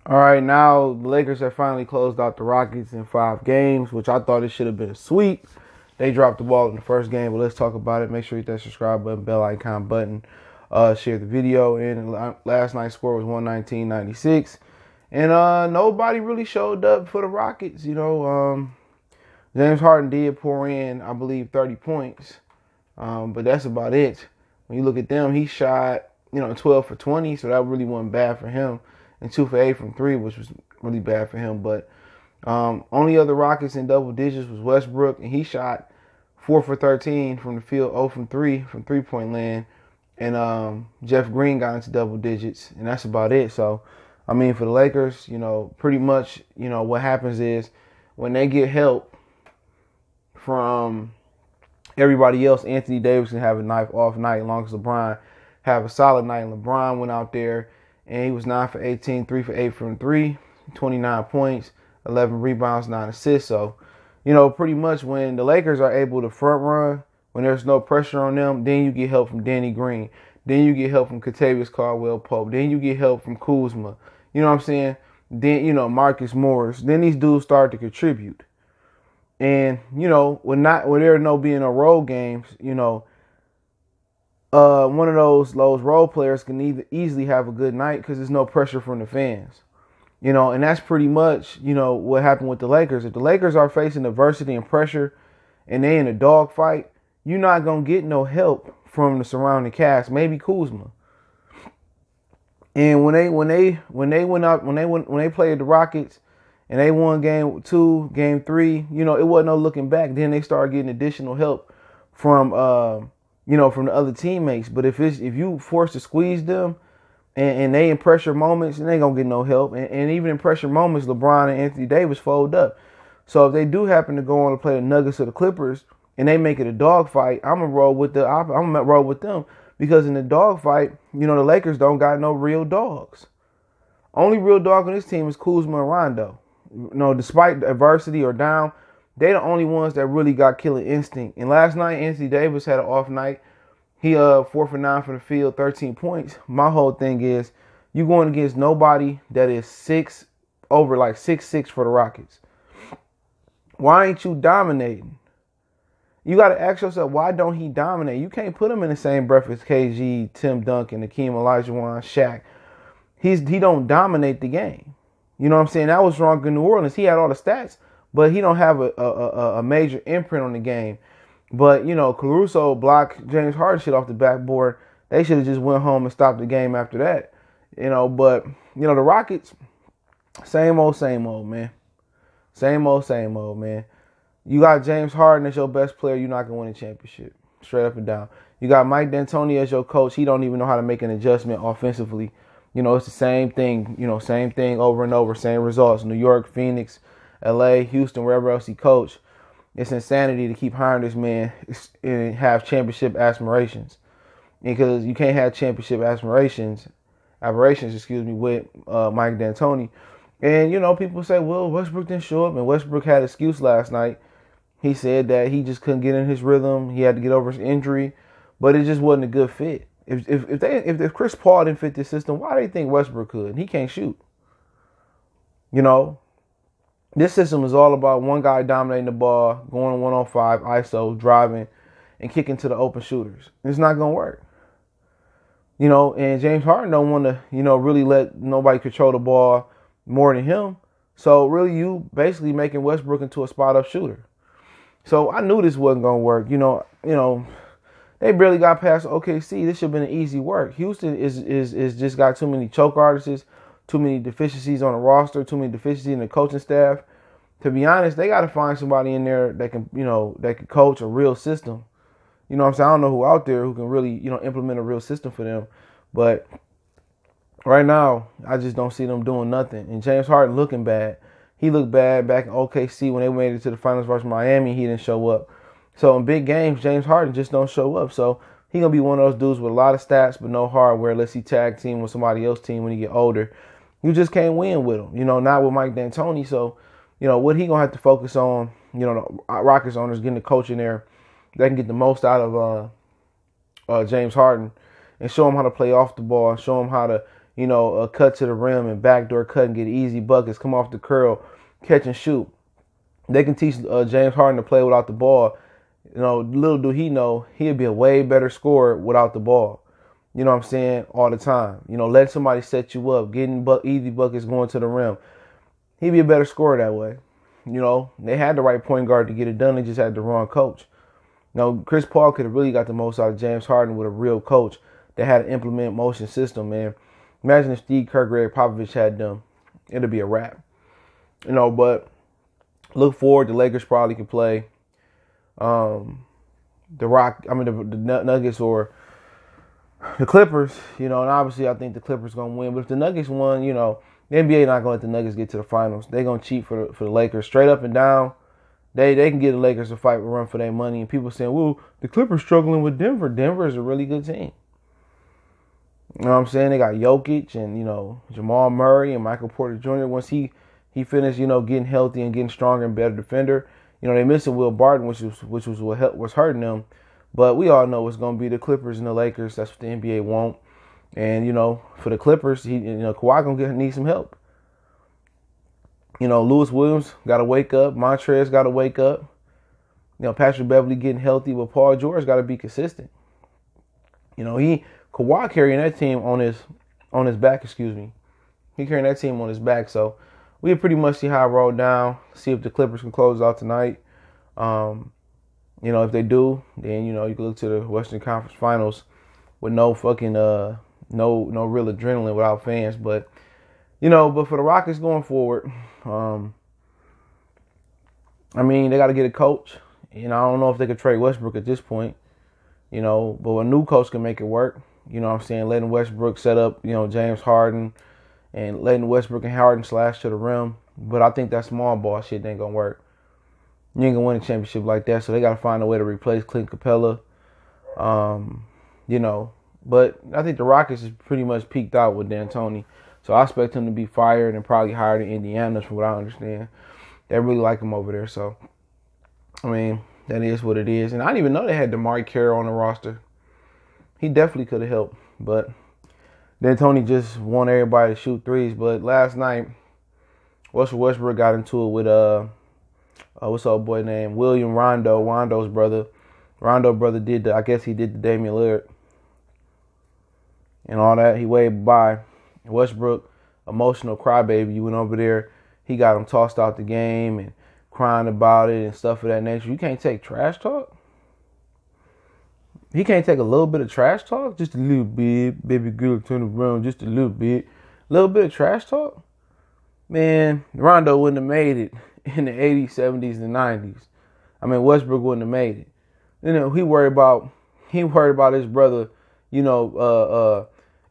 All right, now the Lakers have finally closed out the Rockets in 5 games, which I thought it should have been a sweep. They dropped the ball in the first game, but let's talk about it. Make sure you hit that subscribe button, bell icon button, share the video. And last night's score was 119-96. And nobody really showed up for the Rockets. James Harden did pour in, I believe, 30 points. But that's about it. When you look at them, he shot, 12 for 20, so that really wasn't bad for him. And 2 for 8 from 3, which was really bad for him. But only other Rockets in double digits was Westbrook, and he shot 4 for 13 from the field, 0 from 3 from three-point land. And Jeff Green got into double digits, and that's about it. So, for the Lakers, pretty much, what happens is when they get help from everybody else, Anthony Davis can have a off night as long as LeBron have a solid night. And LeBron went out there and he was 9 for 18, 3 for 8 from 3, 29 points, 11 rebounds, 9 assists. So, pretty much when the Lakers are able to front run, when there's no pressure on them, then you get help from Danny Green. Then you get help from Kentavious Caldwell-Pope. Then you get help from Kuzma. You know what I'm saying? Then, Marcus Morris. Then these dudes start to contribute. And, when there no being no road games, one of those role players can easily have a good night because there's no pressure from the fans. And that's pretty much, what happened with the Lakers. If the Lakers are facing adversity and pressure and they in a dogfight, you're not going to get no help from the surrounding cast, maybe Kuzma. And when they played the Rockets and they won game 2, game 3, it wasn't no looking back. Then they started getting additional help from from the other teammates. But if you force to squeeze them and they in pressure moments, they ain't gonna get no help. And even in pressure moments, LeBron and Anthony Davis fold up. So if they do happen to go on to play the Nuggets or the Clippers and they make it a dogfight, I'm gonna roll with them because in the dogfight, the Lakers don't got no real dogs. Only real dog on this team is Kuzma and Rondo. Despite adversity or down, they the only ones that really got killing instinct. And last night, Anthony Davis had an off night. He 4 for 9 from the field, 13 points. My whole thing is you going against nobody that is 6'6" for the Rockets. Why ain't you dominating? You got to ask yourself, why don't he dominate? You can't put him in the same breath as KG, Tim Duncan, Hakeem Olajuwon, Shaq. He don't dominate the game. You know what I'm saying? That was wrong in New Orleans. He had all the stats, but he don't have a major imprint on the game. But, Caruso blocked James Harden shit off the backboard. They should have just went home and stopped the game after that. But, the Rockets, same old, man. Same old, man. You got James Harden as your best player, you're not going to win a championship. Straight up and down. You got Mike D'Antoni as your coach. He don't even know how to make an adjustment offensively. It's the same thing, same thing over and over, same results. New York, Phoenix, LA, Houston, wherever else he coached. It's insanity to keep hiring this man and have championship aspirations. Because you can't have championship aspirations, with Mike D'Antoni. And, people say, well, Westbrook didn't show up. And Westbrook had an excuse last night. He said that he just couldn't get in his rhythm. He had to get over his injury. But it just wasn't a good fit. If Chris Paul didn't fit this system, why do they think Westbrook could? He can't shoot. This system is all about one guy dominating the ball, going 1-on-5, ISO, driving, and kicking to the open shooters. It's not gonna work. And James Harden don't want to, really let nobody control the ball more than him. So really, you basically making Westbrook into a spot up shooter. So I knew this wasn't gonna work. They barely got past OKC. This should have been an easy work. Houston is just got too many choke artists, too many deficiencies on the roster, too many deficiencies in the coaching staff. To be honest, they got to find somebody in there that can coach a real system. You know what I'm saying? I don't know who out there who can really, implement a real system for them. But right now, I just don't see them doing nothing. And James Harden looking bad. He looked bad back in OKC when they made it to the finals versus Miami. He didn't show up. So in big games, James Harden just don't show up. So he going to be one of those dudes with a lot of stats but no hardware unless he tag team with somebody else's team when he get older. You just can't win with him. Not with Mike D'Antoni. So, what he going to have to focus on, the Rockets owners getting the coach in there that can get the most out of James Harden and show him how to play off the ball, show him how to, a cut to the rim and backdoor cut and get easy buckets, come off the curl, catch and shoot. They can teach James Harden to play without the ball. Little do he know, he'll be a way better scorer without the ball. You know what I'm saying? All the time. Let somebody set you up, getting easy buckets going to the rim. He'd be a better scorer that way. They had the right point guard to get it done. They just had the wrong coach. Chris Paul could have really got the most out of James Harden with a real coach that had to implement motion system, man. Imagine if Steve Kerr, Greg Popovich had them. It'd be a wrap. But look forward. The Lakers probably can play the Nuggets or the Clippers, and obviously I think the Clippers going to win. But if the Nuggets won, the NBA not going to let the Nuggets get to the finals. They're going to cheat for the Lakers. Straight up and down, they can get the Lakers to fight and run for their money. And people saying, well, the Clippers struggling with Denver. Denver is a really good team. You know what I'm saying? They got Jokic and, Jamal Murray and Michael Porter Jr. Once he finished, getting healthy and getting stronger and better defender. They missing Will Barton, which was what was hurting them. But we all know it's going to be the Clippers and the Lakers. That's what the NBA want. And, for the Clippers, Kawhi going to need some help. Lewis Williams got to wake up. Montrez got to wake up. Patrick Beverly getting healthy, but Paul George got to be consistent. Kawhi carrying that team on his back, He carrying that team on his back. So we pretty much see how it rolled down. See if the Clippers can close out tonight. If they do, then, you can look to the Western Conference Finals with no fucking, no real adrenaline without fans. But for the Rockets going forward, they got to get a coach. I don't know if they could trade Westbrook at this point, but a new coach can make it work. Letting Westbrook set up, James Harden and letting Westbrook and Harden slash to the rim. But I think that small ball shit ain't going to work. You ain't going to win a championship like that, so they got to find a way to replace Clint Capella. But I think the Rockets is pretty much peaked out with D'Antoni. So I expect him to be fired and probably hired in Indiana, from what I understand. They really like him over there, so, that is what it is. And I didn't even know they had DeMar Carroll on the roster. He definitely could have helped, but D'Antoni just want everybody to shoot threes. But last night, Russell Westbrook got into it with what's up boy named William Rondo, Rondo's brother. Rondo brother I guess he did the Damian Lillard and all that. He waved by. Westbrook, emotional crybaby. You went over there. He got him tossed out the game and crying about it and stuff of that nature. You can't take trash talk. He can't take a little bit of trash talk, just a little bit. Baby girl, turn around, just a little bit. A little bit of trash talk. Man, Rondo wouldn't have made it in the 80s, 70s, and 90s. Westbrook wouldn't have made it. He worried about his brother,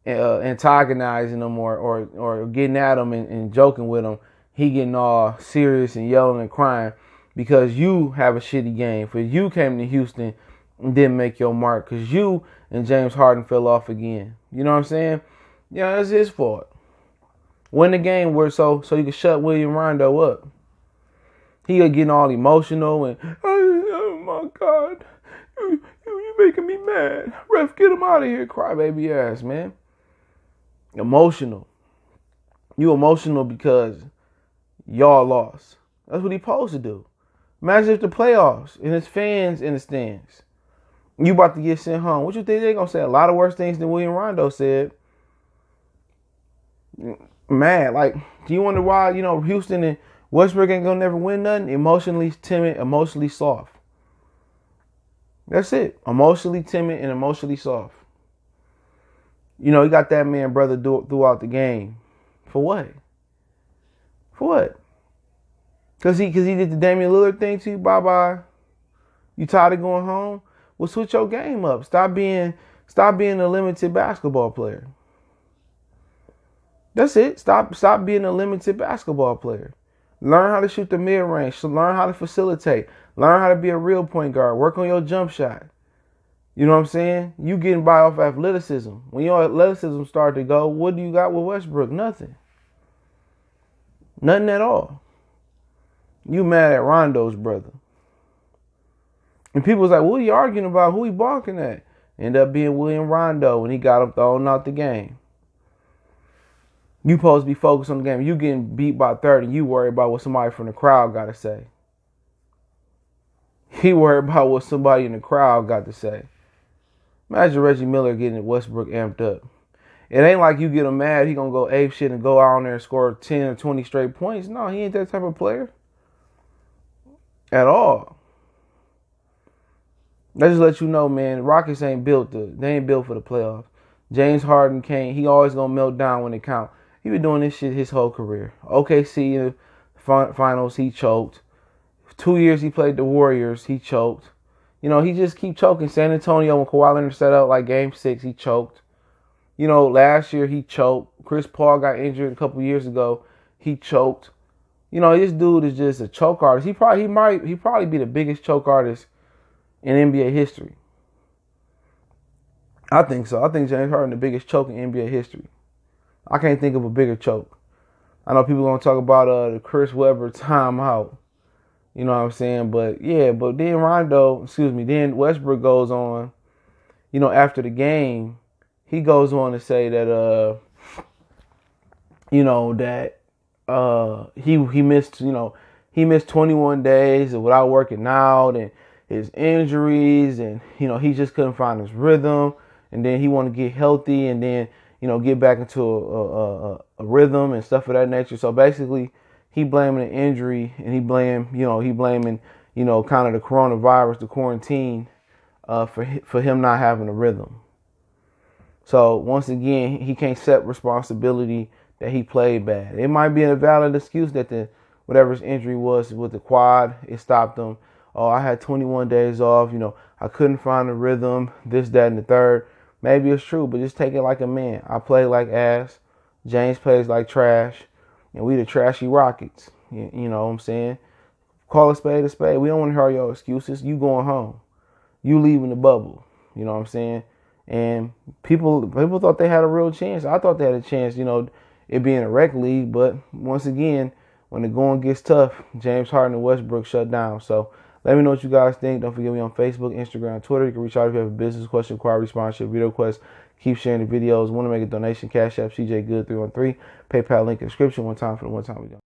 antagonizing him or getting at him and joking with him. He getting all serious and yelling and crying because you have a shitty game. For you came to Houston and didn't make your mark because you and James Harden fell off again. You know what I'm saying? Yeah, that's his fault. Win the game so you can shut William Rondo up. He getting all emotional and, oh my God, you making me mad. Ref, get him out of here, crybaby ass, man. Emotional. You emotional because y'all lost. That's what he supposed to do. Imagine if the playoffs and his fans in the stands. You about to get sent home. What you think they're going to say? A lot of worse things than William Rondo said. Mad. Do you wonder why, Houston and Westbrook ain't going to never win nothing? Emotionally timid, emotionally soft. That's it. Emotionally timid and emotionally soft. He got that man brother throughout the game. For what? For what? Because he did the Damian Lillard thing to you? Bye-bye. You tired of going home? Well, switch your game up. Stop being a limited basketball player. That's it. Stop being a limited basketball player. Learn how to shoot the mid-range. Learn how to facilitate. Learn how to be a real point guard. Work on your jump shot. You know what I'm saying? You getting by off athleticism. When your athleticism start to go, what do you got with Westbrook? Nothing. Nothing at all. You mad at Rondo's brother. And people was like, what are you arguing about? Who he barking at? End up being William Rondo when he got him thrown out the game. You supposed to be focused on the game. You getting beat by 30. You worry about what somebody from the crowd got to say. He worried about what somebody in the crowd got to say. Imagine Reggie Miller getting Westbrook amped up. It ain't like you get him mad, he gonna go ape shit and go out there and score 10 or 20 straight points. No, he ain't that type of player at all. That just let you know, man, the Rockets ain't built they ain't built for the playoffs. James Harden can't. He always gonna melt down when it count. He been doing this shit his whole career. OKC in the finals, he choked. 2 years he played the Warriors, he choked. You know, he just keep choking. San Antonio, when Kawhi Leonard set up like Game 6, he choked. You know, last year he choked. Chris Paul got injured a couple years ago. He choked. You know, this dude is just a choke artist. He probably be the biggest choke artist in NBA history. I think so. I think James Harden the biggest choke in NBA history. I can't think of a bigger choke. I know people gonna talk about the Chris Webber timeout. You know what I'm saying? But yeah, but then then Westbrook goes on, you know, after the game, he goes on to say that you know, that he missed, you know, he missed 21 days without working out and his injuries, and you know, he just couldn't find his rhythm, and then he wanted to get healthy and then, you know, get back into a rhythm and stuff of that nature. So basically, he blaming an injury, and he blaming, you know, kind of the coronavirus, the quarantine, for him not having a rhythm. So once again, he can't accept responsibility that he played bad. It might be a valid excuse that whatever his injury was with the quad, it stopped him. Oh, I had 21 days off. You know, I couldn't find a rhythm. This, that, and the third. Maybe it's true, but just take it like a man. I play like ass. James plays like trash. And we the trashy Rockets. You know what I'm saying? Call a spade a spade. We don't want to hear your excuses. You going home. You leaving the bubble. You know what I'm saying? And people thought they had a real chance. I thought they had a chance, you know, it being a rec league. But once again, when the going gets tough, James Harden and Westbrook shut down. So let me know what you guys think. Don't forget me on Facebook, Instagram, Twitter. You can reach out if you have a business question, inquiry, sponsorship, video request. Keep sharing the videos. Want to make a donation? Cash App, CJ Good 313. PayPal link in the description. One time for the one time we go.